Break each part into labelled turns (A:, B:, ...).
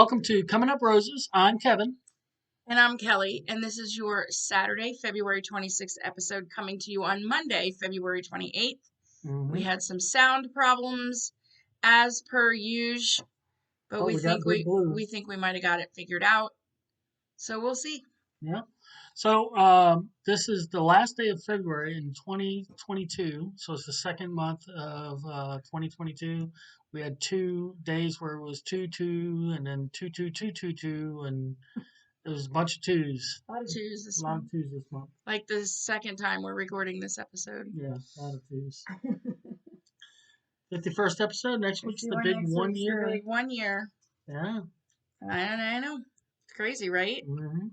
A: Welcome to Coming Up Roses. I'm Kevin.
B: And I'm Kelly, and this is your Saturday, February 26th episode coming to you on Monday, February 28th. We had some sound problems as per usual, but we think we might have got it figured out. So we'll see.
A: Yeah. So this is the last day of February in 2022. So it's the second month of 2022. We had 2 days where it was 2-2 and then 2-2-2-2-2 and it was a bunch of twos.
B: A lot of twos this
A: A lot of twos this month.
B: Like the second time we're recording this episode.
A: Yeah, a lot of twos. 51st episode. Next week's the big 1 year.
B: The big 1 year.
A: Yeah.
B: I know. It's crazy, right?
A: Mm-hmm.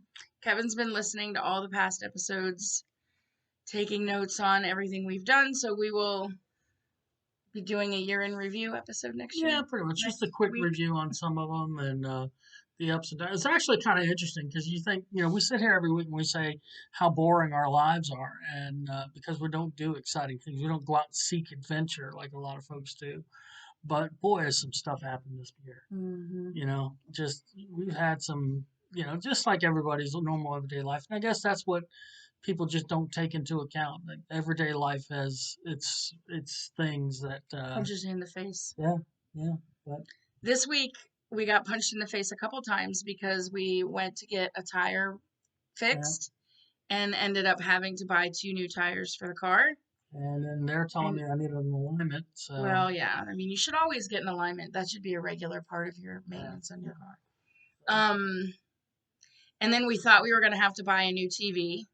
B: Kevin's been listening to all the past episodes, taking notes on everything we've done, so we will be doing a year in review episode next year.
A: Yeah, pretty much. Just a quick review on some of them and the ups and downs. It's actually kind of interesting because you think, we sit here every week and we say how boring our lives are, and because we don't do exciting things, we don't go out and seek adventure like a lot of folks do. But boy, has some stuff happened this year.
B: Mm-hmm.
A: Just we've had some, just like everybody's normal everyday life. And I guess that's what people just don't take into account. Like everyday life has its things that
B: punches you in the face.
A: Yeah. But
B: this week we got punched in the face a couple times because we went to get a tire fixed and ended up having to buy 2 new tires for the car.
A: And then they're telling me I need an alignment. So.
B: Well, yeah. I mean, you should always get an alignment. That should be a regular part of your maintenance on your car. And then we thought we were going to have to buy a new TV.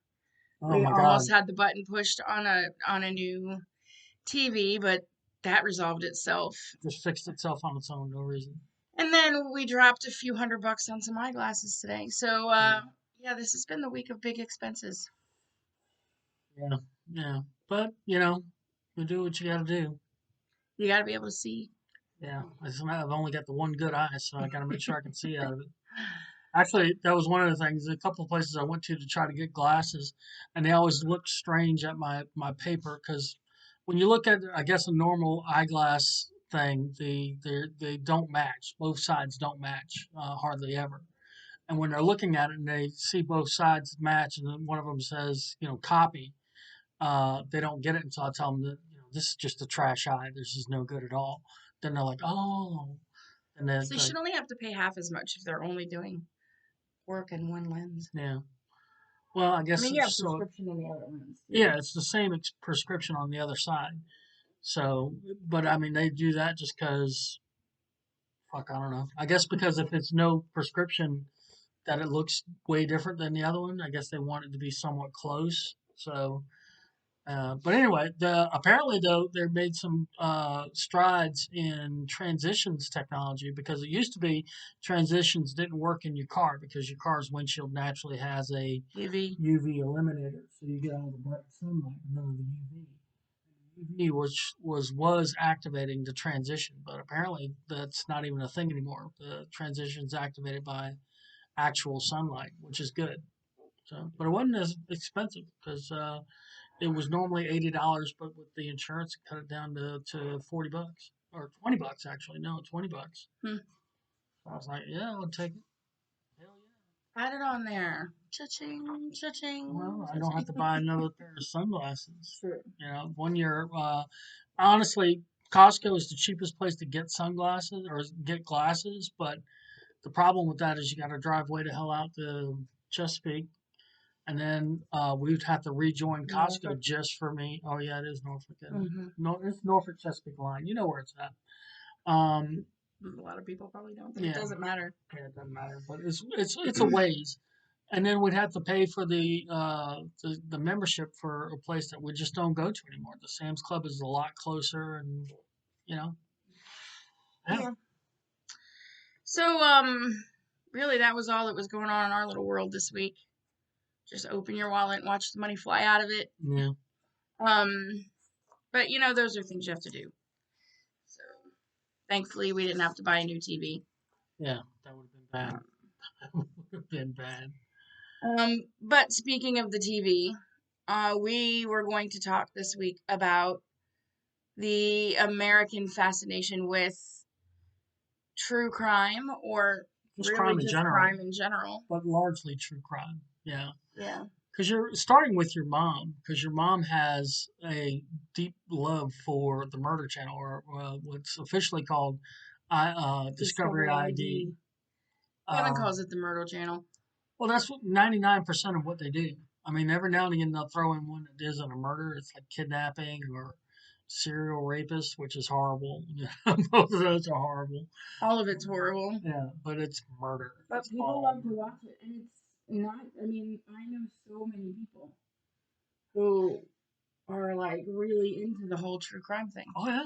B: We almost had the button pushed on a new TV, but that resolved itself.
A: Just fixed itself on its own, no reason.
B: And then we dropped a few $100 on some eyeglasses today. So, yeah, this has been the week of big expenses.
A: Yeah. But, you do what you got to do.
B: You got to be able to see.
A: Yeah. I've only got the one good eye, so I got to make sure I can see out of it. Actually, that was one of the things. A couple of places I went to try to get glasses, and they always looked strange at my paper because when you look at, I guess, a normal eyeglass thing, they don't match. Both sides don't match hardly ever. And when they're looking at it and they see both sides match, and then one of them says, copy, they don't get it until I tell them that this is just a trash eye. This is no good at all. Then they're like, oh. And then
B: so you should only have to pay half as much if they're only doing work in one lens.
A: Yeah. Well, I guess
B: you have prescription on the other lens.
A: Yeah, it's the same prescription on the other side. So, but I mean, they do that just because, I don't know. I guess because if it's no prescription, that it looks way different than the other one. I guess they want it to be somewhat close. So, but anyway, apparently though they made some strides in transitions technology because it used to be transitions didn't work in your car because your car's windshield naturally has a UV eliminator, so you get all the bright sunlight and none of the UV. UV was activating the transition, but apparently that's not even a thing anymore. The transition's activated by actual sunlight, which is good. So, but it wasn't as expensive because it was normally $80, but with the insurance, it cut it down to $40 or $20 actually. No, $20. I was like, yeah, I'll take it. Hell
B: yeah! Add it on there. Cha-ching, cha-ching.
A: Well, I don't have to buy another pair of sunglasses. Sure. 1 year. Honestly, Costco is the cheapest place to get sunglasses or get glasses, but the problem with that is you got to drive way the hell out to Chesapeake. And then we'd have to rejoin Costco just for me. Oh, yeah, it is Norfolk. No, it's Norfolk Chesapeake line. You know where it's at.
B: A lot of people probably don't. It doesn't matter.
A: Yeah, it doesn't matter. But it's a ways. And then we'd have to pay for the membership for a place that we just don't go to anymore. The Sam's Club is a lot closer, and Yeah.
B: So really, that was all that was going on in our little world this week. Just open your wallet and watch the money fly out of it.
A: Yeah.
B: But those are things you have to do. So thankfully we didn't have to buy a new TV.
A: Yeah, that would have been bad. That would have been bad.
B: But speaking of the TV, we were going to talk this week about the American fascination with true crime or
A: Just
B: really
A: crime in
B: just
A: general,
B: crime in general.
A: but largely true crime. Yeah.
B: Yeah.
A: Because you're starting with your mom, because your mom has a deep love for the Murder Channel, or what's officially called Discovery
B: Discovery
A: ID.
B: ID. Kevin
A: Uh,
B: calls it the Myrtle Channel.
A: well, that's 99% of what they do. I mean, every now and again they'll throw in one that isn't a murder. It's like kidnapping or serial rapist, which is horrible. Both of those are horrible.
B: All of it's horrible.
A: Yeah, but it's murder.
B: But
A: It's
B: people
A: all
B: love to
A: murder.
B: watch it, and it's not. I mean, I know so many people who are like really into the whole true crime thing.
A: Oh yeah.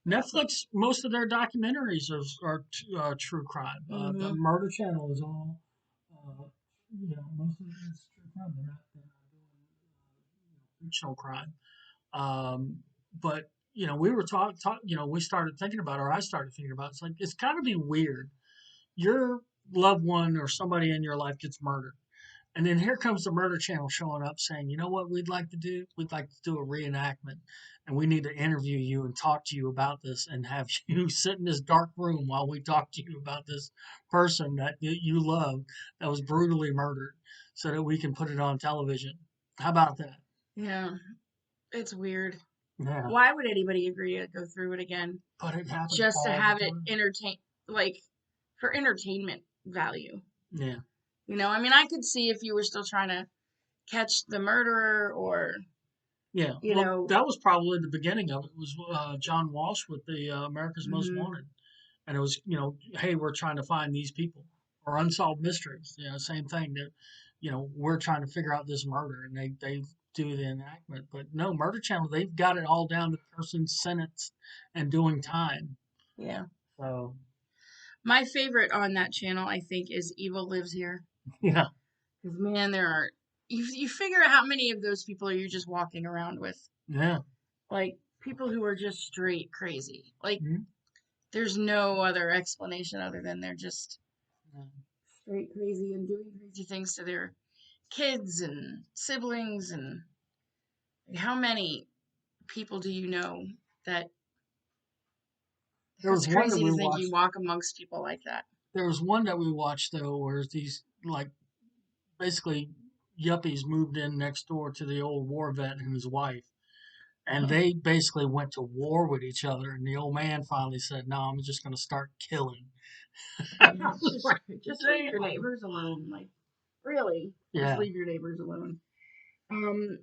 A: Netflix, most of their documentaries are true crime. The
B: Mm-hmm.
A: Murder Channel is all, most of it is true crime. They're not doing fictional crime. Um, but we were we started thinking about, or I started thinking about, it's like it's got to be weird. Your loved one or somebody in your life gets murdered. And then here comes the Murder Channel showing up saying, you know what we'd like to do? We'd like to do a reenactment. And we need to interview you and talk to you about this and have you sit in this dark room while we talk to you about this person that you love that was brutally murdered so that we can put it on television. How about that?
B: Yeah, it's weird.
A: Yeah.
B: Why would anybody agree to go through it again?
A: But it happens
B: Just to
A: all
B: have
A: the
B: it
A: time.
B: like for entertainment value.
A: Yeah.
B: I mean, I could see if you were still trying to catch the murderer or,
A: Yeah.
B: you
A: Well,
B: know,
A: that was probably the beginning of it. It was John Walsh with the America's Most
B: hmm
A: Wanted. And it was, hey, we're trying to find these people, or unsolved mysteries. Same thing that, we're trying to figure out this murder, and they do the enactment. But no, Murder Channel, they've got it all down to person sentenced and doing time.
B: yeah.
A: So
B: My favorite on that channel, I think, is Evil Lives Here.
A: yeah,
B: Because, man, you figure out how many of those people are you just walking around with.
A: yeah,
B: Like, people who are just straight crazy. Like,
A: mhm,
B: there's no other explanation other than they're just
A: yeah.
B: straight crazy and doing crazy things to their kids and siblings. And like, how many people do you know that
A: There
B: it's
A: was one that
B: crazy
A: we
B: to think you
A: watched.
B: walk amongst people like that?
A: There was one that we watched though, where these like basically yuppies moved in next door to the old war vet and his wife. And they basically went to war with each other. And the old man finally said, "No, I'm just going to start killing." I
B: Yeah, it's
A: was like,
B: just leave your
A: "Damn."
B: neighbors alone. Like, really, just
A: Yeah.
B: leave your neighbors alone. Um,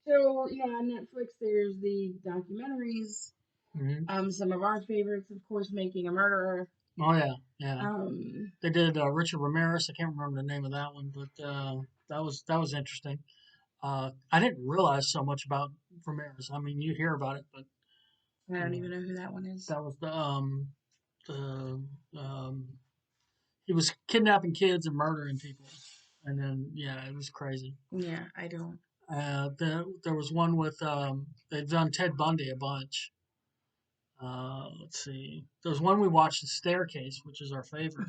B: so yeah, on Netflix there's the documentaries.
A: Hmm.
B: Some of our favorites, of course, Making a Murderer.
A: Oh yeah, yeah.
B: Um,
A: They did Richard Ramirez. I can't remember the name of that one, but that was interesting. I didn't realize so much about Ramirez. I mean, you hear about it, but
B: I
A: you
B: don't
A: know,
B: even know who that one is.
A: that was the he was kidnapping kids and murdering people, and then yeah, it was crazy.
B: Yeah, I don't.
A: There was one with they've done Ted Bundy a bunch. Let's see. There was one we watched, The Staircase, which is our favorite.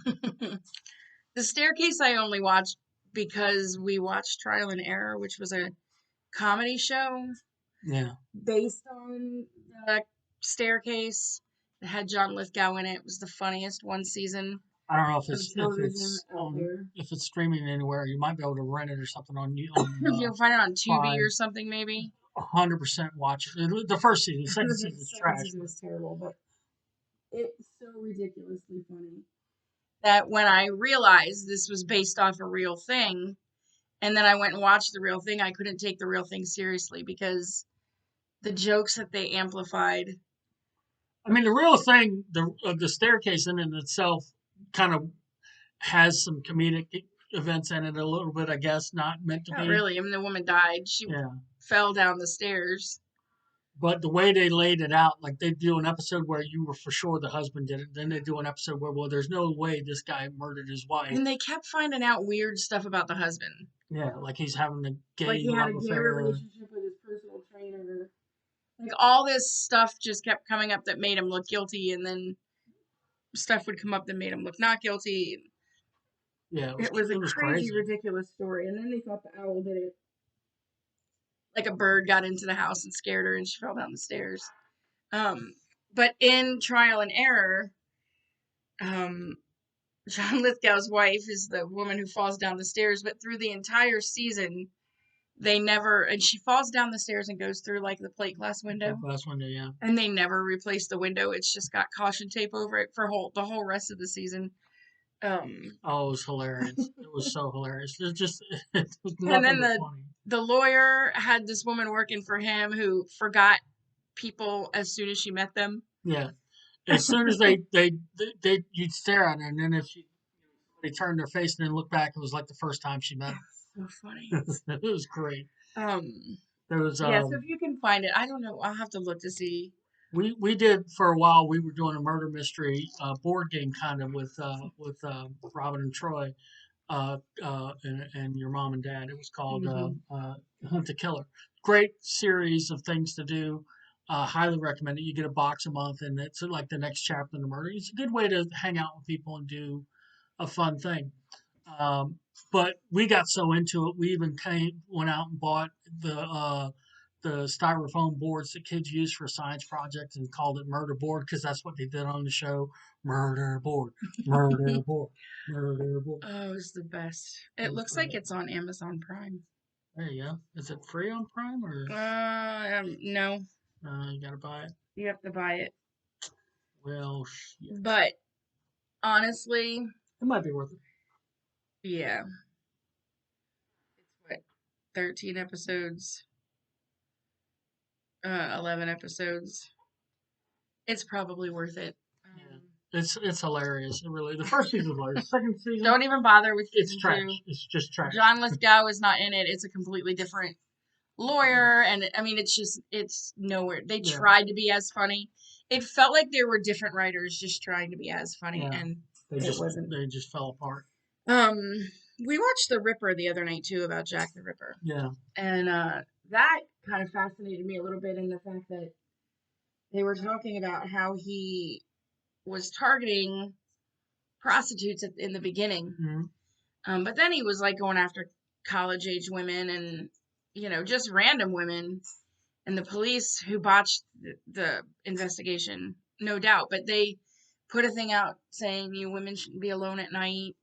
B: The Staircase I only watched because we watched Trial and Error, which was a comedy show
A: Yeah.
B: based on the Staircase. It had John Lithgow in it. It was the funniest one season
A: I don't know if
B: of
A: it's if
B: television
A: it's
B: out
A: on
B: there.
A: if it's streaming anywhere. You might be able to rent it or something on
B: You'll find it on Tubi or
A: Prime.
B: something, maybe.
A: 100% watch it. The first season, the second
B: The
A: season is
B: second
A: trash,
B: season
A: but
B: was terrible, but it's so ridiculously funny that when I realized this was based off a real thing, and then I went and watched the real thing, I couldn't take the real thing seriously because the jokes that they amplified.
A: I mean the real thing, the staircase in and itself, kind of has some comedic events in it a little bit. I guess not meant to
B: Not
A: be.
B: really. I mean, the woman died. She
A: Yeah.
B: fell down the stairs.
A: But the way they laid it out, like they do an episode where you were for sure the husband did it. Then they do an episode where, well, there's no way this guy murdered his wife.
B: And they kept finding out weird stuff about the husband.
A: Yeah, like he's having a
B: Like
A: gay
B: he had a
A: love
B: gay
A: affair.
B: relationship with his personal trainer. Like all this stuff just kept coming up that made him look guilty, and then stuff would come up that made him look not guilty.
A: Yeah,
B: It was a
A: it was
B: crazy,
A: crazy.
B: ridiculous story. And then they thought the owl did it. Like a bird got into the house and scared her, and she fell down the stairs. Um, but in Trial and Error, um, John Lithgow's wife is the woman who falls down the stairs, but through the entire season, they never, and she falls down the stairs and goes through like the plate glass window.
A: Glass window, yeah.
B: And they never replace the window. It's just got caution tape over it for the whole rest of the season.
A: Oh, it was hilarious. It was so hilarious. It just it was
B: And
A: nothing
B: then
A: but funny.
B: the lawyer had this woman working for him who forgot people as soon as she met them.
A: Yeah. As soon as you'd stare at her, and then if they turned their face and then looked back, it was like the first time she met
B: So funny.
A: It was great. There was
B: Yeah, so if you can find it, I don't know. I'll have to look to see.
A: we did for a while. We were doing a murder mystery board game kind of with Robin and Troy, and your mom and dad. It was called Hunt the Killer. Great series of things to do. Highly recommend it. You get a box a month, and it's like the next chapter in the murder. It's a good way to hang out with people and do a fun thing. Um, but we got so into it, we even went out and bought the styrofoam boards that kids use for science projects and called it murder board because that's what they did on the show. Murder board, murder board, murder board.
B: Oh, it's the best. It looks like it's on Amazon Prime.
A: There you go. Is it free on Prime or?
B: No.
A: You gotta buy it.
B: You have to buy it.
A: Well, shit.
B: But honestly,
A: it might be worth it.
B: Yeah. It's what, 13 episodes? 11 episodes. It's probably worth it.
A: It's hilarious. It really. The first season was hilarious. Second season.
B: Don't even bother with season
A: It's trash.
B: 2.
A: It's just trash.
B: John Lithgow is not in it. It's a completely different lawyer, and I mean, it's nowhere. They tried to be as funny. It felt like there were different writers just trying to be as funny, and it wasn't.
A: They just fell apart.
B: We watched The Ripper the other night too, about Jack the Ripper.
A: Yeah.
B: And that kind of fascinated me a little bit in the fact that they were talking about how he was targeting prostitutes in the beginning.
A: Mm-hmm.
B: But then he was like going after college age women and, just random women, and the police who botched the investigation, no doubt, but they put a thing out saying you women shouldn't be alone at night.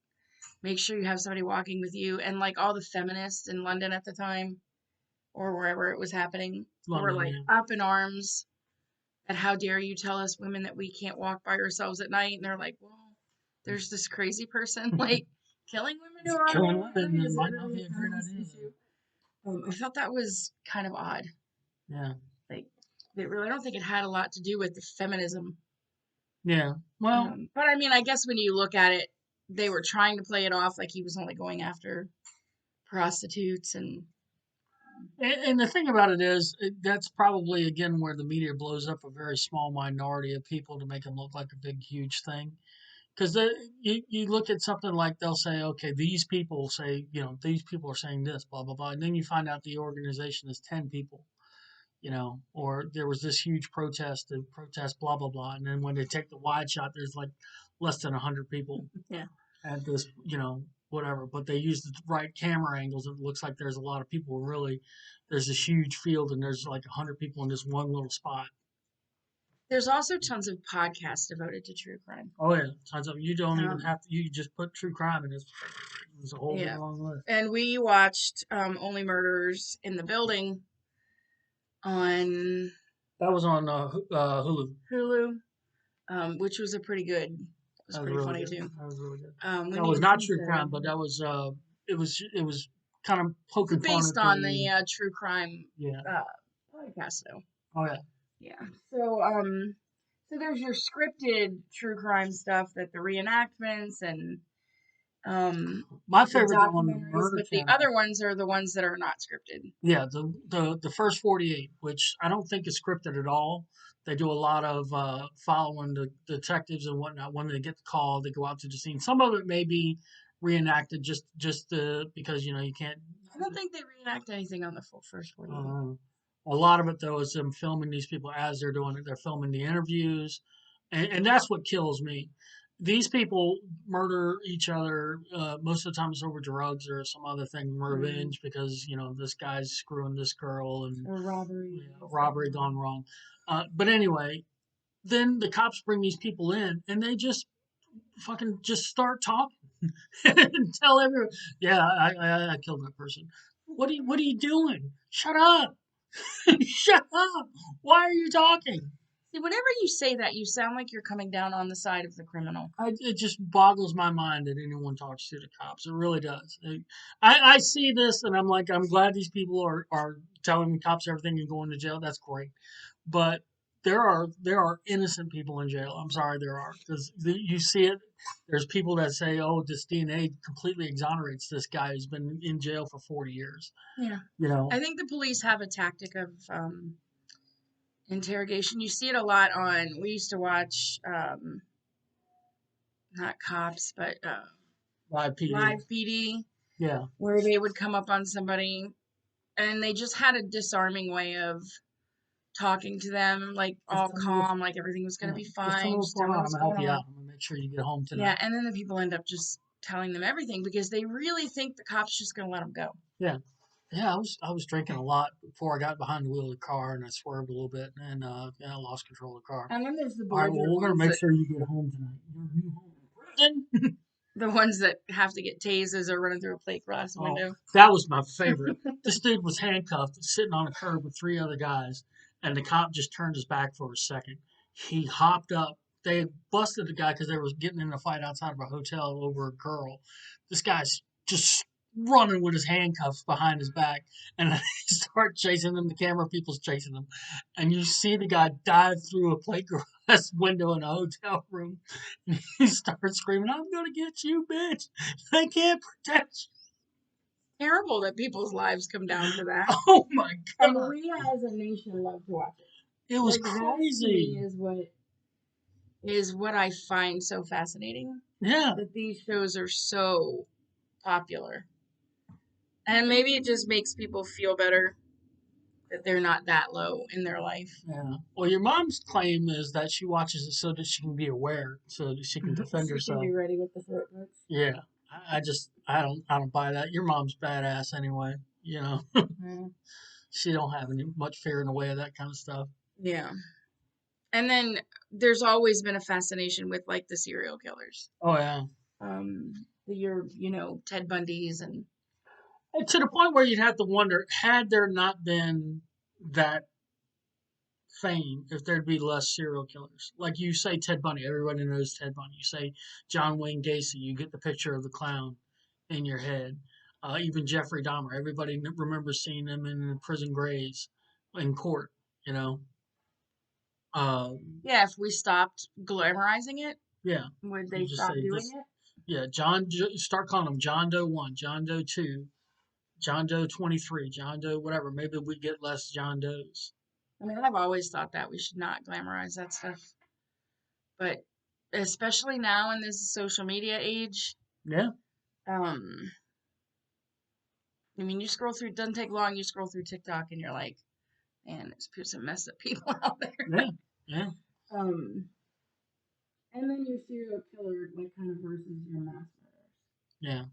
B: Make sure you have somebody walking with you. And like all the feminists in London at the time, or wherever it was happening, were like up in arms at how dare you tell us women that we can't walk by ourselves at night. And they're like, well, there's this crazy person like killing women who are killing women. It might not be a great idea. I felt that was kind of odd.
A: Yeah.
B: Like, I don't think it had a lot to do with the feminism.
A: Yeah. Well,
B: but I mean, I guess when you look at it, they were trying to play it off like he was only going after prostitutes and
A: the thing about it is that's probably again where the media blows up a very small minority of people to make them look like a big huge thing. Because you look at something like they'll say, okay, these people say, these people are saying this, blah blah blah, and then you find out the organization is 10 people, or there was this huge protest, blah blah blah, and then when they take the wide shot, there's like less than 100 people.
B: Yeah.
A: At this, whatever, but they use the right camera angles. It looks like there's a lot of people. Really, there's this huge field, and there's like 100 people in this one little spot.
B: There's also tons of podcasts devoted to true crime.
A: Oh yeah, tons of. You don't even have to. You just put true crime, and it's a whole long list.
B: And we watched Only Murders in the Building on.
A: That was on Hulu.
B: Hulu, which was a pretty good. It was pretty really funny
A: good.
B: too.
A: That was really good.
B: That
A: was not true crime, but that was it was kind of poking fun
B: based on the true crime podcast though.
A: Oh yeah.
B: Yeah. So so there's your scripted true crime stuff, that the reenactments and
A: my favorite on the Murder
B: but the other ones are the ones that are not scripted.
A: Yeah, the first 48, which I don't think is scripted at all. They do a lot of following the detectives and whatnot. When they get the call, they go out to the scene. Some of it may be reenacted just because you can't.
B: I don't think they reenact anything on the first 48.
A: A lot of it though is them filming these people as they're doing it. They're filming the interviews, and that's what kills me. These people murder each other most of the time it's over drugs or some other thing, revenge, because this guy's screwing this girl and
B: or
A: robbery gone wrong. But anyway, then the cops bring these people in and they just fucking just start talking and tell everyone, yeah, I killed that person. What are you doing? Shut up. Shut up. Why are you talking?
B: See, whenever you say that, you sound like you're coming down on the side of the criminal.
A: It just boggles my mind that anyone talks to the cops. It really does. I see this and I'm like, I'm glad these people are telling the cops everything and going to jail. That's great. But there are innocent people in jail. I'm sorry, there are, because you see it. There's people that say, "Oh, this DNA completely exonerates this guy who's been in jail for 40 years."
B: Yeah.
A: You know,
B: I think the police have a tactic of interrogation. You see it a lot on, we used to watch, not Cops, but
A: live PD.
B: Live PD,
A: Yeah,
B: where they would come up on somebody and they just had a disarming way of talking to them, like
A: just
B: all
A: tell me
B: calm, like everything was going to
A: yeah,
B: be
A: just tell me
B: fine.
A: what's
B: Just tell
A: going
B: me
A: on. I'm
B: what's
A: gonna help
B: going
A: you
B: on.
A: out. I'm gonna make sure you get home
B: Yeah,
A: tonight.
B: and then the people end up just telling them everything because they really think the cop's just going to let them go.
A: Yeah. Yeah, I was drinking a lot before I got behind the wheel of the car, and I swerved a little bit, and yeah, I lost control of the car.
B: And then there's the
A: All right,
B: boys
A: well,
B: that are
A: we're gonna
B: ones
A: make
B: that
A: sure you get home tonight. You're home in prison.
B: the ones that have to get tases or running through a plate glass
A: Oh,
B: window.
A: that was my favorite. This dude was handcuffed, sitting on a curb with three other guys, and the cop just turned his back for a second. He hopped up. They busted the guy because they were getting in a fight outside of a hotel over a girl. This guy's just running with his handcuffs behind his back, and they start chasing him. The camera people's chasing him, and you see the guy dive through a plate glass window in a hotel room. And he starts screaming, "I'm gonna get you, bitch! They can't protect you."
B: Terrible that people's lives come down to that.
A: Oh my
B: And
A: god.
B: we as a nation love to watch it.
A: It was
B: Like that to me
A: crazy.
B: is what I find so fascinating.
A: Yeah.
B: That these shows are so popular. And maybe it just makes people feel better that they're not that low in their life.
A: Yeah. Well, your mom's claim is that she watches it so that she can be aware, so that she can defend
B: She can
A: herself.
B: be ready with the throat punch.
A: Yeah. I don't buy that. Your mom's badass anyway. You know,
B: Mm.
A: she don't have any much fear in the way of that kind of stuff.
B: Yeah. And then there's always been a fascination with like the serial killers.
A: Oh yeah.
B: Ted Bundy's and
A: And to the point where you'd have to wonder, had there not been that fame, if there'd be less serial killers. Like you say Ted Bundy, everybody knows Ted Bundy. You say John Wayne Gacy, you get the picture of the clown in your head. Even Jeffrey Dahmer, everybody remembers seeing him in the prison graves in court, you know.
B: yeah, if we stopped glamorizing it,
A: Yeah,
B: would
A: you
B: they
A: just
B: stop
A: say
B: doing
A: this.
B: it?
A: Yeah, start calling him John Doe 1, John Doe 2, John Doe 23, John Doe whatever. Maybe we get less John Does.
B: I mean, I've always thought that we should not glamorize that stuff. But especially now in this social media age,
A: Yeah,
B: um, I mean, you scroll through, it doesn't take long, you scroll through TikTok and you're like, man, there's some messed up people out there.
A: yeah, yeah,
B: Um, and then your serial killer, like, kind of versus your mass murderers.
A: yeah.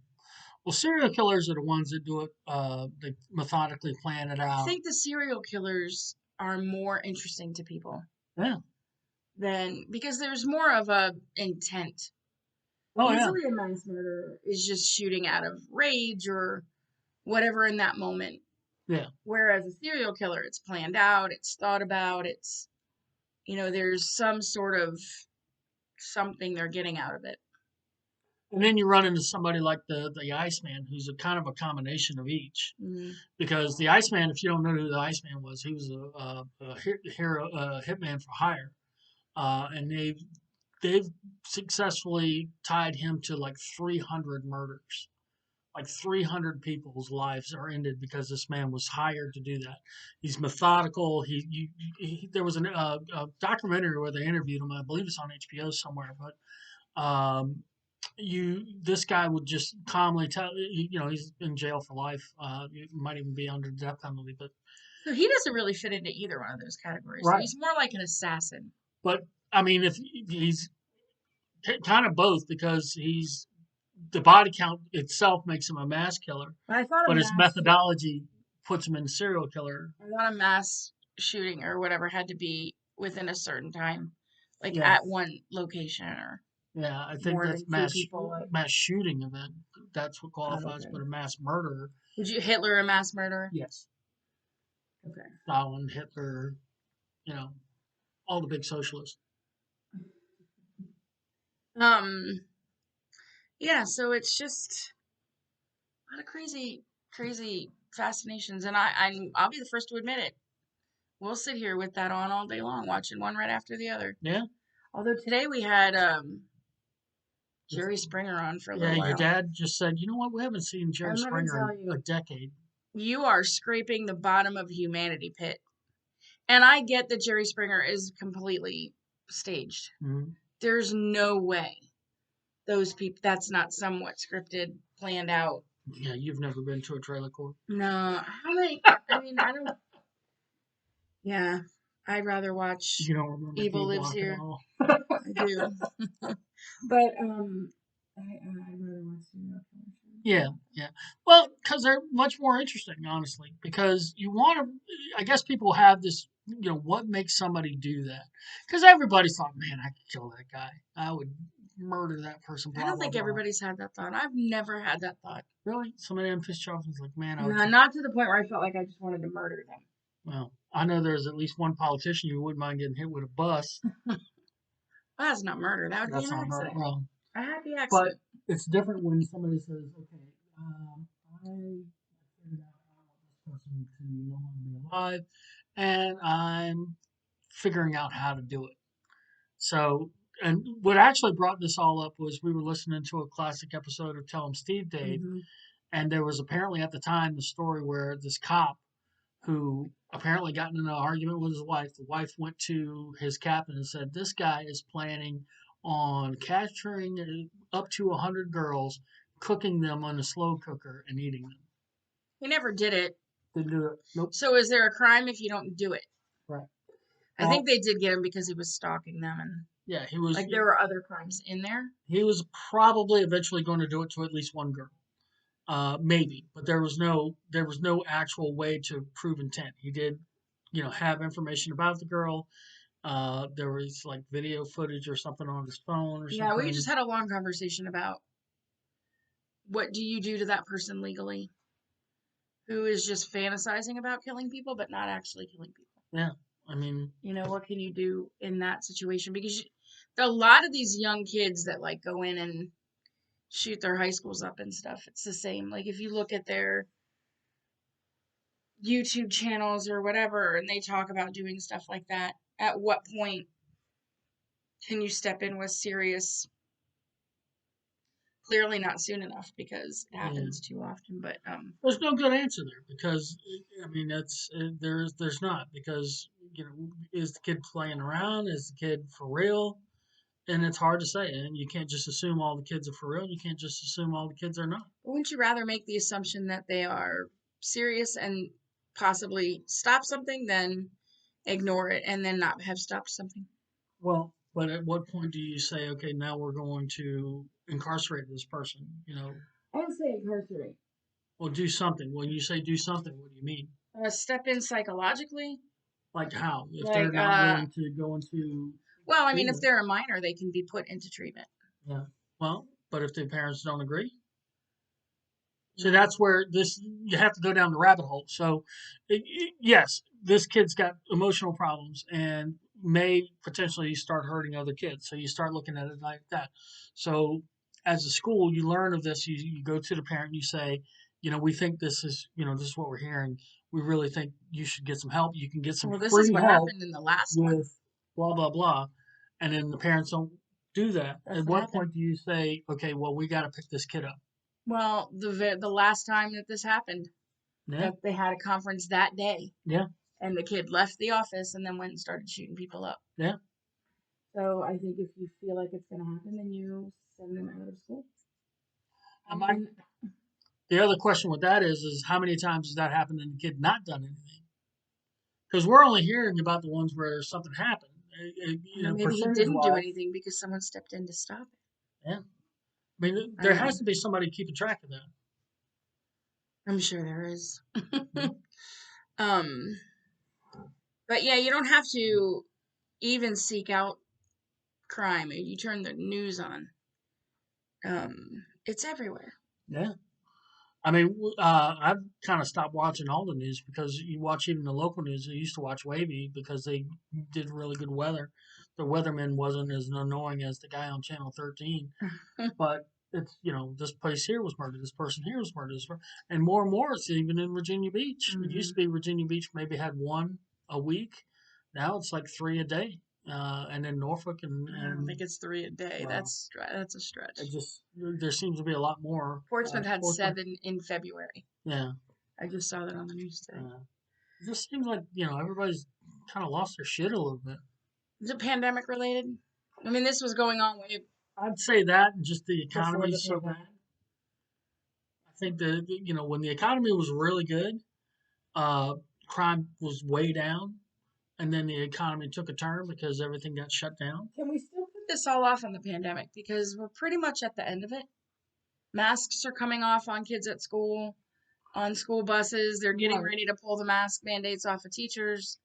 A: Well, serial killers are the ones that do it. They methodically plan it
B: I
A: out.
B: think the serial killers are more interesting to people
A: Yeah.
B: than because there's more of a intent.
A: Oh yeah.
B: Usually, a mass murderer is just shooting out of rage or whatever in that moment.
A: Yeah.
B: Whereas a serial killer, it's planned out, it's thought about, there's some sort of something they're getting out of it.
A: And then you run into somebody like the Iceman, who's a kind of a combination of each.
B: Mm-hmm.
A: Because the Iceman, if you don't know who the Iceman was, he was a hitman for hire, and they've successfully tied him to like 300 murders. Like 300 people's lives are ended because this man was hired to do that. He's methodical. There was a documentary where they interviewed him. I believe it's on HBO somewhere, but this guy would just calmly tell he's in jail for life. He might even be under the death penalty, but
B: So he doesn't really fit into either one of those categories. So
A: right.
B: he's more like an assassin.
A: But I mean, if he's kind of both because the body count itself makes him a mass killer,
B: But I thought
A: but his methodology puts him in serial killer.
B: a mass shooting or whatever had to be within a certain time, like
A: Yeah.
B: at one location or.
A: Yeah, I think
B: more
A: that's
B: than two people.
A: mass shooting event. That's what qualifies,
B: Okay.
A: but a mass murder.
B: Would you Hitler a mass murderer?
A: Yes,
B: Okay.
A: Stalin, Hitler, you know, all the big socialists.
B: Um. Yeah. So it's just a lot of crazy fascinations, and I'll be the first to admit it. We'll sit here with that on all day long, watching one right after the other.
A: Yeah.
B: Although today we had Jerry Springer on for a
A: Yeah,
B: little
A: your
B: while.
A: dad just said, you know what? We haven't seen Jerry
B: And let me
A: Springer
B: tell
A: in a
B: you,
A: decade.
B: you are scraping the bottom of humanity pit. And I get that Jerry Springer is completely staged.
A: Mm-hmm.
B: There's no way those people, that's not somewhat scripted, planned out.
A: Yeah, you've never been to a trailer court.
B: No, I mean, I don't, yeah, I'd rather watch
A: You don't remember D
B: Evil Lives
A: Block at
B: Here.
A: all.
B: I do. But, I'd rather watch serial killer shows.
A: Yeah, yeah. Well, because they're much more interesting, honestly. Because you want to, I guess people have this, what makes somebody do that? Because everybody thought, man, I could kill that guy. I would murder that person,
B: I
A: blah,
B: don't
A: blah,
B: think
A: blah.
B: everybody's had that thought. I've never had that thought.
A: Really? Somebody I'm pissed off is like, man, I would
B: No,
A: kill.
B: not to the point where I felt like I just wanted to murder them.
A: Well, I know there's at least one politician you wouldn't mind getting hit with a bus.
B: Well, that's not murder. That would be
A: That's
B: an
A: not murder.
B: accident.
A: Well,
B: A happy
A: but
B: accident.
A: it's different when somebody says, okay, I figured out I want this person to no longer be alive, and I'm figuring out how to do it. So, and what actually brought this all up was we were listening to a classic episode of Tell 'em Steve Dave,
B: Mm-hmm.
A: and there was apparently at the time the story where this cop who apparently got in an argument with his wife. The wife went to his captain and said, "This guy is planning on capturing up to 100 girls, cooking them on a slow cooker, and eating them."
B: He never did it.
A: Didn't do it. Nope.
B: So is there a crime if you don't do it?
A: Right.
B: I think they did get him because he was stalking them, and
A: Yeah, he was.
B: like there were other crimes in there.
A: He was probably eventually going to do it to at least one girl. Maybe, but there was no actual way to prove intent. He did, have information about the girl. There was like video footage or something on his phone or
B: Yeah, we
A: something.
B: just had a long conversation about what do you do to that person legally who is just fantasizing about killing people but not actually killing people.
A: Yeah, I mean,
B: What can you do in that situation? Because a lot of these young kids that like go in and shoot their high schools up and stuff, it's the same. Like if you look at their YouTube channels or whatever and they talk about doing stuff like that, at what point can you step in with serious? Clearly not soon enough because it
A: yeah,
B: happens too often. But
A: there's no good answer there because I mean that's there's not because is the kid playing around? Is the kid for real? And it's hard to say, and you can't just assume all the kids are for real. You can't just assume all the kids are not.
B: wouldn't you rather make the assumption that they are serious and possibly stop something than ignore it and then not have stopped something?
A: Well, but at what point do you say, okay, now we're going to incarcerate this person?
B: I would say incarcerate.
A: Well, do something. When you say do something, what do you mean?
B: Step in psychologically.
A: Like how? If they're
B: Like,
A: not willing to go into
B: well, I mean, if
A: treatment.
B: they're a minor, they can be put into treatment.
A: Yeah. Well, but if the parents don't agree, so that's where you have to go down the rabbit hole. So, yes, this kid's got emotional problems and may potentially start hurting other kids. So you start looking at it like that. So as a school, you learn of this. You go to the parent and you say, we think this is what we're hearing. We really think you should get some help. You can get some
B: Well, this is
A: free
B: what
A: help
B: happened in the last one.
A: with blah blah blah, and then the parents don't do that.
B: That's
A: At
B: what
A: what
B: happened.
A: point do you say, okay, well, we got to pick this kid up?
B: Well, the last time that this happened,
A: Yeah,
B: that they had a conference that day,
A: yeah,
B: and the kid left the office and then went and started shooting people up.
A: yeah.
B: So I think if you feel like it's going to happen, then you send them out of school.
A: I might The other question with that is how many times has that happened and the kid not done anything? Because we're only hearing about the ones where something happened.
B: Maybe he
A: Percentage
B: didn't do
A: wise,
B: anything because someone stepped in to stop it.
A: yeah. I mean,
B: I
A: there
B: don't
A: has
B: know.
A: to be somebody keeping track of that.
B: I'm sure there is.
A: Mhm.
B: um, but yeah, you don't have to even seek out crime. You turn the news on. It's everywhere.
A: Yeah. I mean, I've kind of stopped watching all the news because you watch even the local news. I used to watch Wavy because they did really good weather. The weatherman wasn't as annoying as the guy on Channel 13, but it's, this place here was murdered, this person here was murdered, and more it's even in Virginia Beach. It used to be Virginia Beach maybe had one a week. Now it's like three a day. And then Norfolk
B: I don't think it's 3 a day.
A: well,
B: That's a stretch.
A: there seems to be a lot more.
B: Portsmouth had
A: Portsmouth.
B: 7 in February.
A: Yeah.
B: I just saw that on the news today.
A: It just seems like, everybody's kind of lost their shit a little bit.
B: Is it pandemic related? I mean, this was going on way
A: I'd say that, and just the
B: before
A: economy
B: the
A: is so bad.
B: pandemic.
A: I think when the economy was really good, crime was way down, and then the economy took a turn because everything got shut down.
B: Can we still put this all off on the pandemic? Because we're pretty much at the end of it. Masks are coming off on kids at school, on school buses. They're getting
A: Right.
B: ready to pull the mask mandates off of teachers.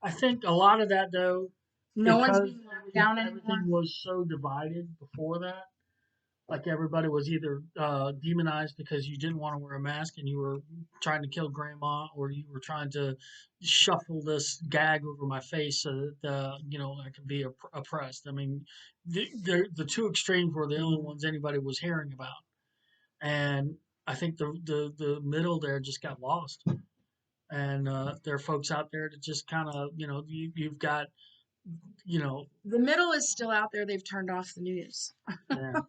A: I think a lot of that, though,
B: No one's
A: because
B: being locked down
A: everything
B: anymore.
A: was so divided before that. Like everybody was either demonized because you didn't want to wear a mask and you were trying to kill grandma, or you were trying to shuffle this gag over my face so that I could be oppressed. I mean, the two extremes were the only ones anybody was hearing about, and I think the middle there just got lost. And there are folks out there that just kind of you've got
B: The middle is still out there. They've turned off the news.
A: yeah.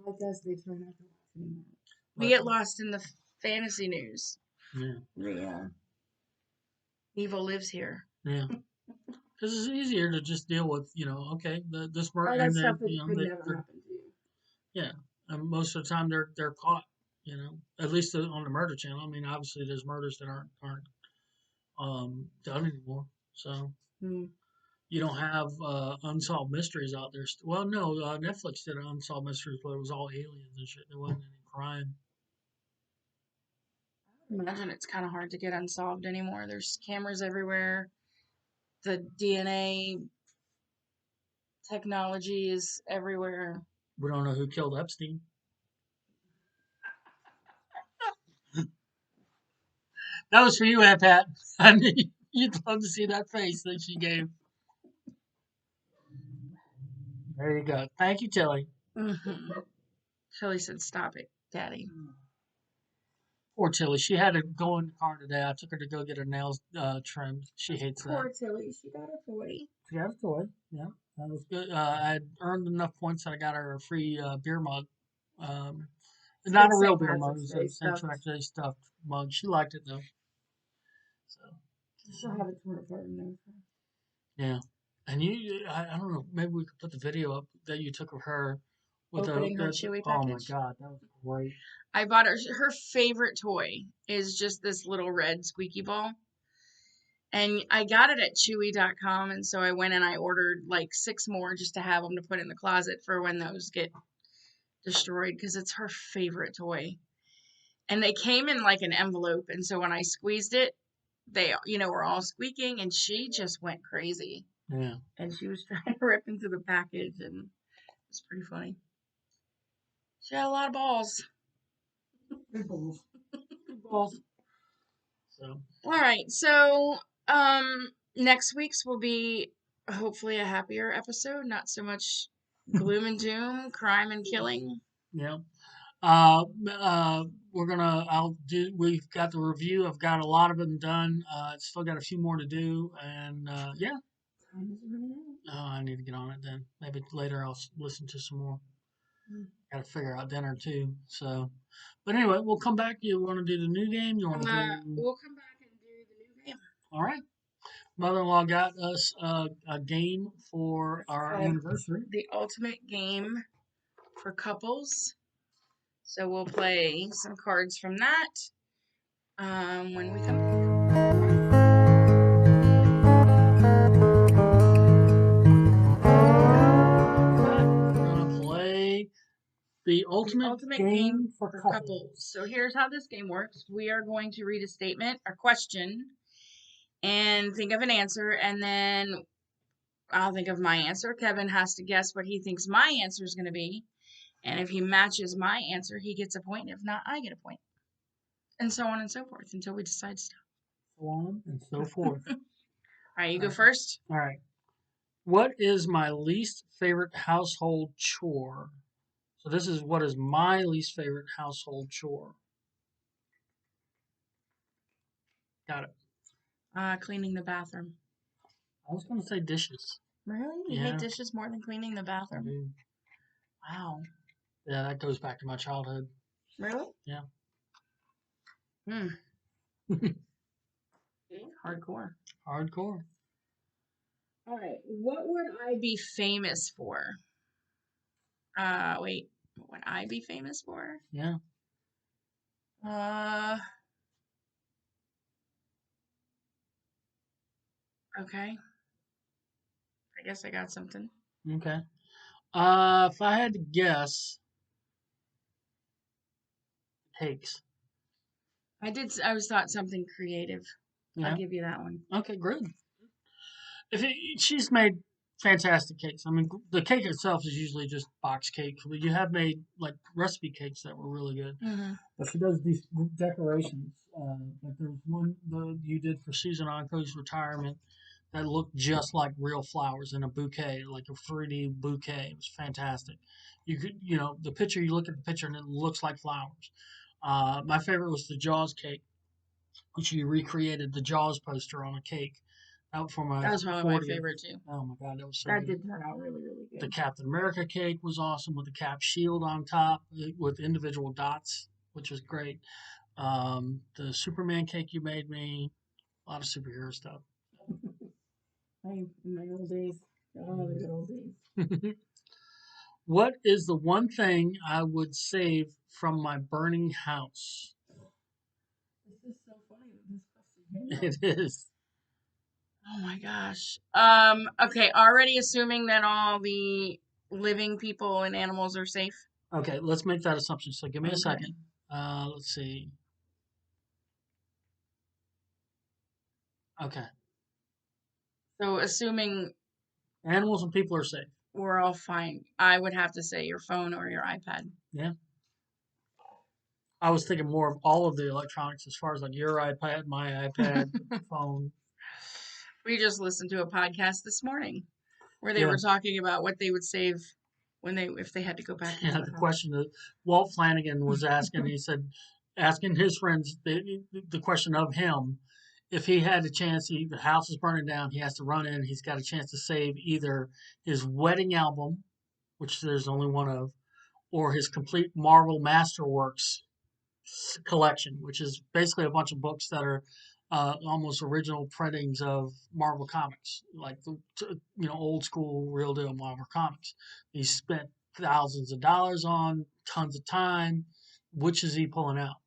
B: Like us, they turn off the news. We
A: But,
B: get lost in the fantasy news.
A: yeah.
B: The evil lives here.
A: Yeah. Because it's easier to just deal with, okay, this
B: All
A: murder,
B: that
A: and
B: stuff
A: then,
B: that could never happen to you.
A: yeah, and most of the time they're caught, at least on the murder channel. I mean, obviously there's murders that aren't done anymore, so you don't have unsolved mysteries out there. Well, no, Netflix did unsolved mysteries, but it was all aliens and shit. There wasn't any crime.
B: I imagine it's kind of hard to get unsolved anymore. There's cameras everywhere. The DNA technology is everywhere.
A: We don't know who killed Epstein. That was for you, Aunt Pat. I mean, you'd love to see that face that she gave. There you go. Thank you, Tilly.
B: Shelly said, "Stop it, Daddy."
A: Poor Tilly. She had to go in the car today. I took her to go get her nails trimmed. She hates that.
B: Poor Tilly. She got a toy.
A: She got a toy. Yeah, that was good. I had earned enough points that I got her a free beer mug. Not a real beer mug. It was a St. Patrick's Day stuffed mug. She liked it though. So.
B: She'll have it torn apart in no time.
A: Yeah, and I don't know. Maybe we could put the video up that you took of her with
B: opening her Chewy
A: oh my
B: package.
A: God, that was great.
B: I bought her favorite toy is just this little red squeaky ball. And I got it at Chewy.com, and so I went and I ordered like 6 more just to have them to put in the closet for when those get destroyed, because it's her favorite toy. And they came in like an envelope, and so when I squeezed it, they were all squeaking, and she just went crazy.
A: Yeah.
B: And she was trying to rip into the package, and it was pretty funny. She had a lot of balls.
A: Big balls. Big balls. So.
B: All right. So, next week's will be hopefully a happier episode, not so much gloom and doom, crime and killing.
A: Yeah. We've got the review. I've got a lot of them done. Still got a few more to do, and yeah.
B: Time is running out.
A: Oh, I need to get on it then. Maybe later I'll listen to some more. Got to figure out dinner too. So, but anyway, we'll come back. You want to do the new game? You want to do?
B: We'll come back and do the new game.
A: All right. Mother-in-law got us a game for our anniversary.
B: The ultimate game for couples. So we'll play some cards from that when we come back.
A: We're gonna play the ultimate game for couples.
B: So here's how this game works. We are going to read a statement, a question, and think of an answer, and then I'll think of my answer. Kevin has to guess what he thinks my answer is going to be. And if he matches my answer, he gets a point. If not, I get a point. And so on and so forth until we decide stuff.
A: So on and so forth.
B: All right, you go first.
A: All right. What is my least favorite household chore? So this is what is my least favorite household chore. Got it.
B: Cleaning the bathroom.
A: I was going to say dishes.
B: Really? You hate dishes more than cleaning the bathroom? Wow.
A: Yeah, that goes back to my childhood.
B: Really?
A: Yeah.
B: Hardcore.
A: Hardcore.
B: All right. What would I be famous for? Wait. What would I be famous for?
A: Yeah.
B: Okay. I guess I got something.
A: Okay. If I had to guess, cakes.
B: I was thought something creative.
A: Yeah.
B: I'll give you that one.
A: Okay, good. She's made fantastic cakes. I mean, the cake itself is usually just box cake, but you have made like recipe cakes that were really good.
B: Mm-hmm.
A: But she does these decorations. Like there's one you did for Susan Onko's retirement that looked just like real flowers in a bouquet, like a 3D bouquet. It was fantastic. The picture, you look at the picture and it looks like flowers. My favorite was the Jaws cake, which you recreated the Jaws poster on a cake. Out for my
B: That was probably
A: 40th.
B: My favorite too.
A: Oh my God, that was so
B: that
A: good.
B: did turn out really, really good.
A: The Captain America cake was awesome with the cap shield on top with individual dots, which was great. The Superman cake you made me, a lot of superhero stuff.
B: In my old days. Oh, the good old days.
A: What is the one thing I would save from my burning house?
B: This is so funny that this question
A: It is.
B: Oh my gosh. Okay, already assuming that all the living people and animals are safe.
A: Okay, let's make that assumption. So give me a
B: Okay.
A: second. Let's see. Okay.
B: So assuming
A: Animals and people are safe.
B: we're all fine, I would have to say your phone or your iPad.
A: Yeah. I was thinking more of all of the electronics as far as like your iPad, my iPad, phone.
B: We just listened to a podcast this morning where they
A: Yeah.
B: were talking about what they would save if they had to go back into
A: Yeah,
B: the
A: the
B: house.
A: question that Walt Flanagan was asking, he said, asking his friends the question of him, if he had a chance, the house is burning down, he has to run in, he's got a chance to save either his wedding album, which there's only one of, or his complete Marvel Masterworks collection, which is basically a bunch of books that are almost original printings of Marvel comics, like old school, real deal Marvel comics. He spent thousands of dollars on, tons of time. Which is he pulling out?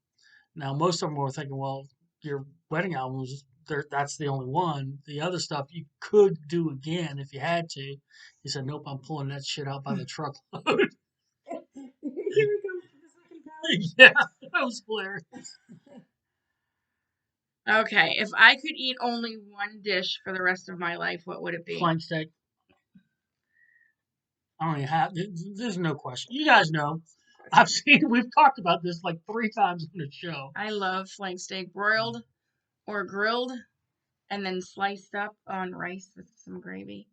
A: Now, most of them were thinking, well, your wedding albums, that's the only one. The other stuff you could do again if you had to. He said, nope, I'm pulling that shit out by the truckload.
B: Here we go for the second palette.
A: Yeah, that was hilarious.
B: Okay, if I could eat only one dish for the rest of my life, what would it be?
A: Flank steak. I don't even have. There's no question. You guys know. I've seen. We've talked about this like 3 times on the show.
B: I love flank steak, broiled or grilled, and then sliced up on rice with some gravy.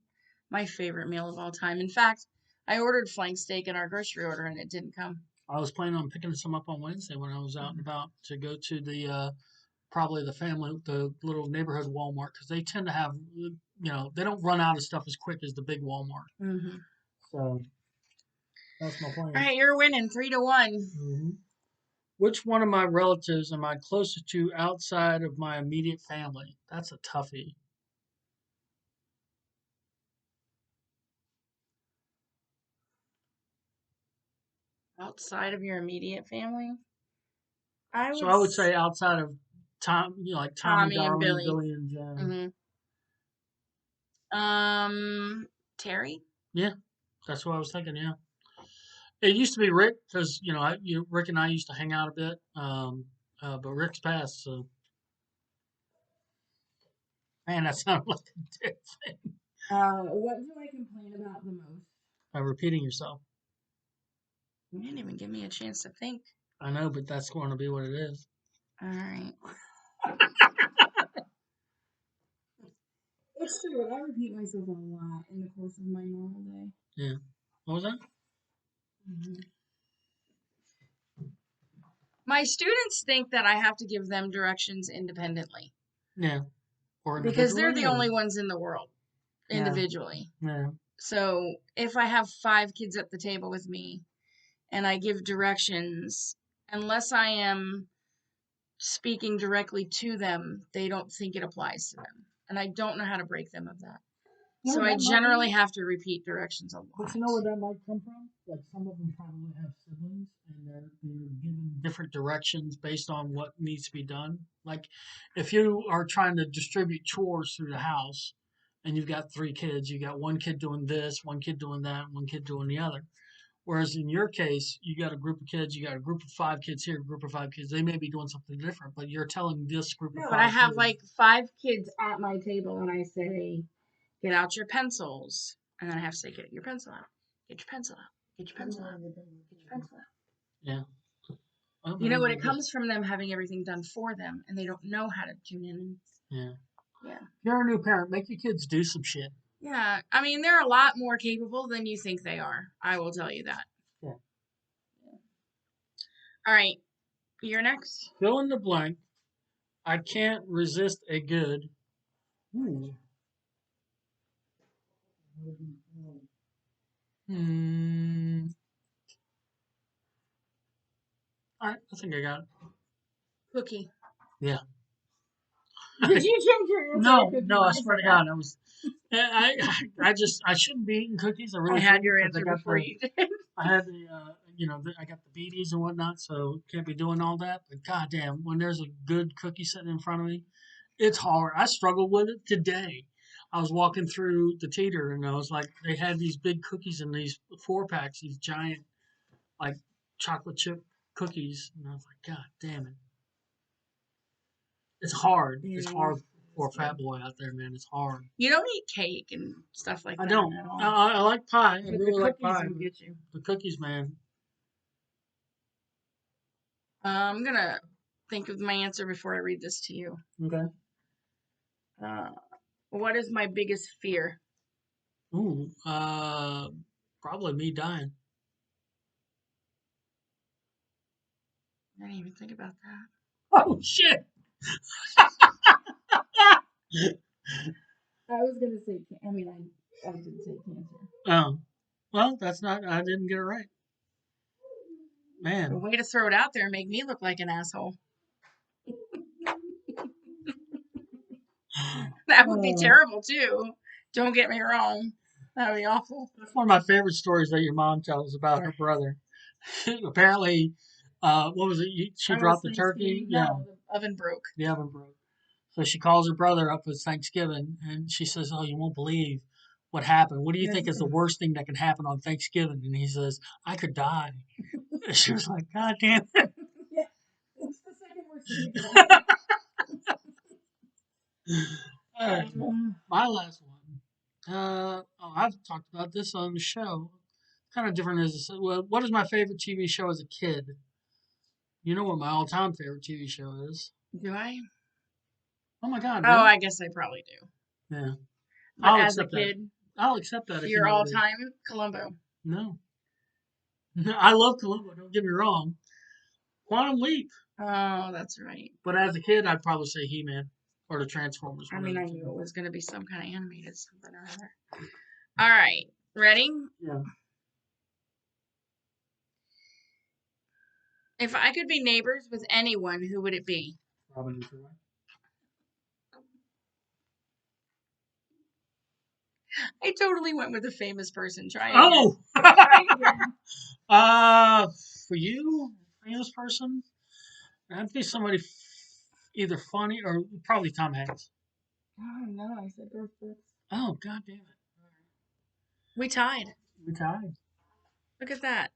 B: My favorite meal of all time. In fact, I ordered flank steak in our grocery order and it didn't come.
A: I was planning on picking some up on Wednesday when I was out and about to go to the probably the little neighborhood Walmart because they tend to have, they don't run out of stuff as quick as the big Walmart.
B: Mm-hmm.
A: So that's my plan.
B: All right, you're winning 3-1.
A: Mm-hmm. Which one of my relatives am I closest to outside of my immediate family? That's a toughie.
B: Outside of your immediate family?
A: I would say outside of Tom, like Tommy,
B: and
A: Darlene,
B: Billy.
A: Billy, and Jen.
B: Mm-hmm. Terry?
A: Yeah, that's what I was thinking. Yeah, it used to be Rick because Rick and I used to hang out a bit. But Rick's passed, so man, that sounded like a dick thing.
B: What do I complain about the most?
A: By repeating yourself.
B: You didn't even give me a chance to think.
A: I know, but that's going to be what it is.
B: All right. It's true. I repeat myself a lot in the course of my normal day.
A: Yeah. What was that?
B: Mm-hmm. My students think that I have to give them directions independently.
A: Yeah. Or
B: because they're the only ones in the world individually.
A: Yeah.
B: So if I have 5 kids at the table with me and I give directions, unless I am speaking directly to them, they don't think it applies to them. And I don't know how to break them of that. So I generally have to repeat directions a lot.
A: But you know where that might come from? Like some of them probably have siblings and they're given different directions based on what needs to be done. Like if you are trying to distribute chores through the house and you've got 3 kids, you got one kid doing this, one kid doing that, one kid doing the other. Whereas in your case, you got a group of kids, you got a group of 5 kids here, a group of 5 kids. They may be doing something different, but you're telling this group of 5
B: but I have
A: kids,
B: like 5 kids at my table and I say, get out your pencils. And then I have to say, get your pencil out. Get your pencil out. Get your pencil out. Get your pencil out.
A: Yeah.
B: You know what? It comes from them having everything done for them, and they don't know how to tune in.
A: Yeah.
B: Yeah.
A: If you're a new parent, make your kids do some shit.
B: Yeah. I mean, they're a lot more capable than you think they are. I will tell you that.
A: Yeah.
B: All right. You're next.
A: Fill in the blank. I can't resist a good. Ooh. Hmm. All right. I think I got it.
B: Cookie.
A: Yeah.
B: Did you change your answer?
A: No. I swear to God, I was. I shouldn't be eating cookies. I really
B: I had
A: shouldn't,
B: your
A: 'cause
B: answer before you did.
A: I had the, I got the beaties and whatnot, so can't be doing all that. But goddamn, when there's a good cookie sitting in front of me, it's hard. I struggled with it today. I was walking through the teeter and I was like, they had these big cookies in these 4 packs, these giant, like, chocolate chip cookies. And I was like, God damn it. It's hard. It's hard for a fat boy out there, man. It's hard.
B: You don't eat cake and stuff like that.
A: I don't.
B: At all.
A: I like pie. I
B: But
A: really
B: the
A: like
B: cookies
A: pie.
B: will get you.
A: The cookies, man.
B: I'm going to think of my answer before I read this to you.
A: Okay.
B: What is my biggest fear?
A: Ooh, probably me dying.
B: I didn't even think about that.
A: Oh shit!
B: I was gonna say. I mean, I didn't say cancer.
A: Oh, well, that's not. I didn't get it right,
B: A
A: man.
B: way to throw it out there and make me look like an asshole. That would be terrible too. Don't get me wrong. That would be awful.
A: That's one of my favorite stories that your mom tells about her brother. Apparently, what was it? She dropped the turkey.
B: No, the oven broke.
A: The oven broke. So she calls her brother up for Thanksgiving, and she says, "Oh, you won't believe what happened. What do you think is the worst thing that can happen on Thanksgiving?" And he says, "I could die." She was like, "God damn it!"
B: Yeah, it's the second worst thing that could happen.
A: All right, my last one. I've talked about this on the show. Kind of different as well. What is my favorite TV show as a kid? You know what my all-time favorite TV show is?
B: Do I?
A: Oh my God,
B: Oh,
A: really?
B: I guess I probably do.
A: Yeah,
B: But
A: I'll
B: as a
A: accept that.
B: kid,
A: I'll accept that if you
B: your
A: know what it is.
B: all-time Columbo.
A: No, I love Columbo. Don't get me wrong. Quantum Leap.
B: Oh, that's right.
A: But as a kid, I'd probably say He-Man or the Transformers.
B: I mean, I knew it was going to be some kind of animated something or other. All right, ready?
A: Yeah.
B: If I could be neighbors with anyone, who would it be?
A: Robin Hood.
B: I totally went with a famous person. Try again.
A: Oh!
B: Try again.
A: For you, famous person, that'd be somebody either funny or probably Tom Hanks.
B: Oh, no, I said Birth Books.
A: Oh, God damn it.
B: We tied.
A: We tied.
B: Look at that.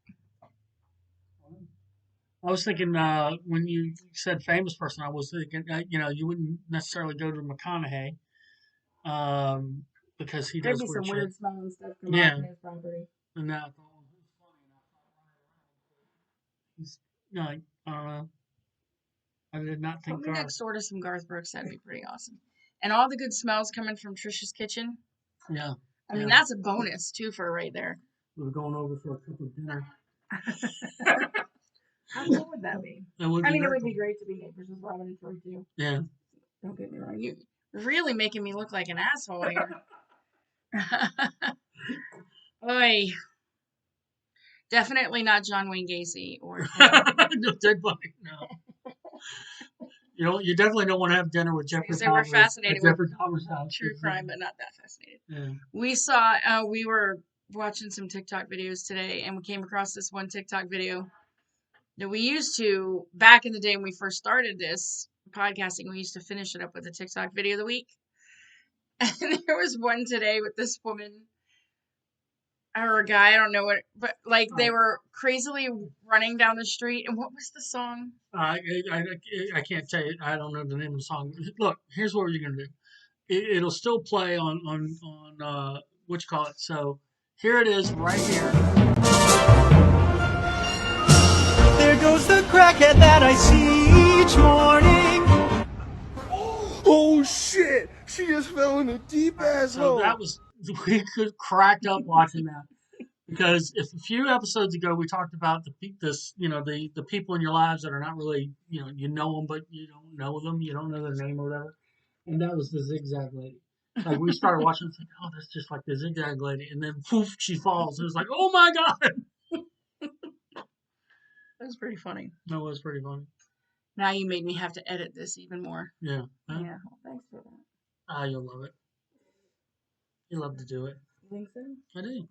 A: I was thinking when you said famous person, I was thinking, you wouldn't necessarily go to McConaughey. because he
B: There'd
A: does
B: be
A: weird
B: some
A: shit.
B: weird smelling stuff come
A: Yeah.
B: out from his property.
A: And now I thought, well, who's funny? And I thought, he's like, I don't know. I did not think
B: Put me
A: Garth.
B: next door to some Garth Brooks. That'd be pretty awesome. And all the good smells coming from Trisha's kitchen.
A: Yeah.
B: I mean, that's a bonus too for right there.
A: We're going over for a cup of dinner.
B: How cool would that be?
A: It would be
B: it would be great to be neighbors with Robin and Troy too.
A: Yeah.
B: Don't get me wrong. You're really making me look like an asshole here. Oy. Definitely not John Wayne Gacy or
A: no, dead body. No. You definitely don't want to have dinner with Jeffrey
B: Dahmer. We're fascinated with
A: Jeffrey Dahmer's house.
B: True crime, but not that fascinated.
A: Yeah.
B: We saw. We were watching some TikTok videos today, and we came across this one TikTok video that we used to back in the day when we first started this podcasting. We used to finish it up with a TikTok video of the week, and there was one today with this woman. Or a guy, I don't know what, but like they were crazily running down the street. And what was the song?
A: I can't tell you. I don't know the name of the song. Look, here's what you're gonna do. It'll still play on what you call it. So here it is, right here.
C: There goes the crackhead that I see each morning.
D: Oh shit! She just fell in a deep ass hole.
A: So that was we could cracked up watching that. Because if a few episodes ago we talked about the people in your lives that are not really you know them but you don't know them, you don't know their name or whatever, and that was the zigzag lady. Like we started watching, it's like, oh, that's just like the zigzag lady, and then poof, she falls. It was like, oh my god.
B: That was pretty funny.
A: That was pretty funny.
B: Now you made me have to edit this even more.
A: Yeah. Huh?
B: Yeah. Well, thanks for that.
A: You'll love it. You love to do it.
B: You think so?
A: I do.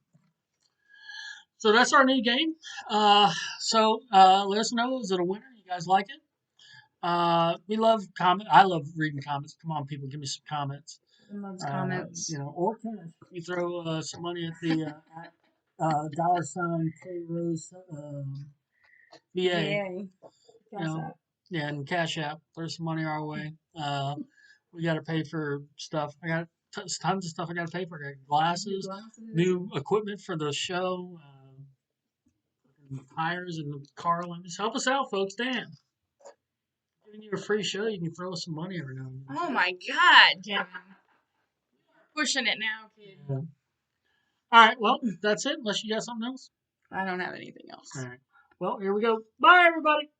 A: So that's our new game. Let us know. Is it a winner? You guys like it? We love comment. I love reading comments. Come on, people, give me some comments.
B: Loves comments.
A: Or cash. We throw some money at the $$ K Rose VA. Yeah, and Cash App. Throw some money our way. We got to pay for stuff. I got tons of stuff I got to pay for. I got glasses, new equipment for the show. Tires and the car limits. Help us out, folks. Damn. Giving you a free show, you can throw us some money every now and then.
B: Oh my god, Kevin. Pushing it now, kid.
A: Yeah. All right, well, that's it. Unless you got something else.
B: I don't have anything else.
A: All right. Well, here we go. Bye, everybody.